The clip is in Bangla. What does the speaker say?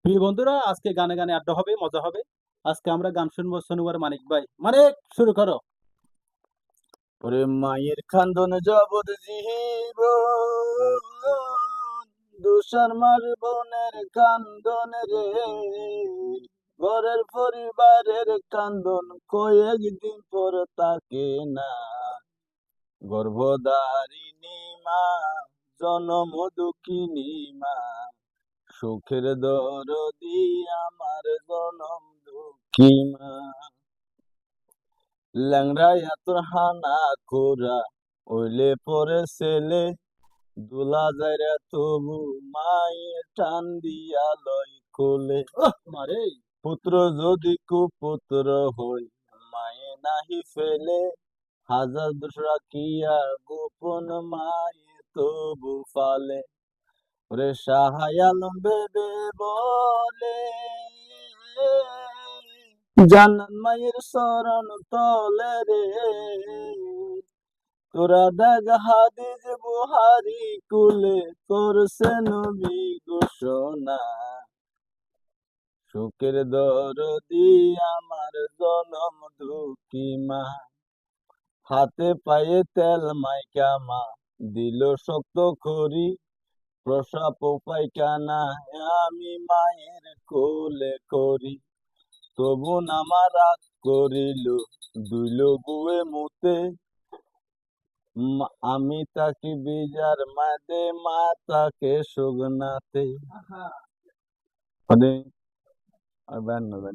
প্রিয় বন্ধুরা, আজকে গানে গানে আড্ডা হবে, মজা হবে। আজকে আমরা গান শুনবো শনিবার মানিক ভাই। মানিক, শুরু করো। ওরে মায়ের খান্দন জবর জীবন, দুষার মার বোনের কান্দন রে, ঘরের পরিবারের কান্দন কয়েকদিন পর তাকে না। গর্ভধারিণী মা, জনম দুঃখিনী মা, সুখের দরদি আমার জনম দুঃখী মা। ল্যাংড়াইয়া তোর হানা খোরা ওইলে পরে ছেলে, দোলা যাইরা তবু মায়ে টান দিয়া লয় কোলে। মারে পুত্র যদি কুপুত্র হই, মায়ে নাহি ফেলে, হাজার দোষ রাখিয়া গোপন মায়ে তবু ফালে। ওরে সাহায় আলম বেবে বলে, জান্নাত মায়ের শরণ তলে রে, তোরা দেখ হাদিস বুহারি কুলে করছে নবী ঘোষণা। সুখের দরদি আমার জনম দুঃখী মা, হাতে পায়ে তেল মাইকা মা দিল শক্ত করি, প্রসাব পায়খানা আমি মায়ের কোলে করি। তবু নামা রাগ করিল, দুইল বুয়ে মুতে, আমি তাকে বিজার মাদে মা তাকে সুগনাতে। মানে আর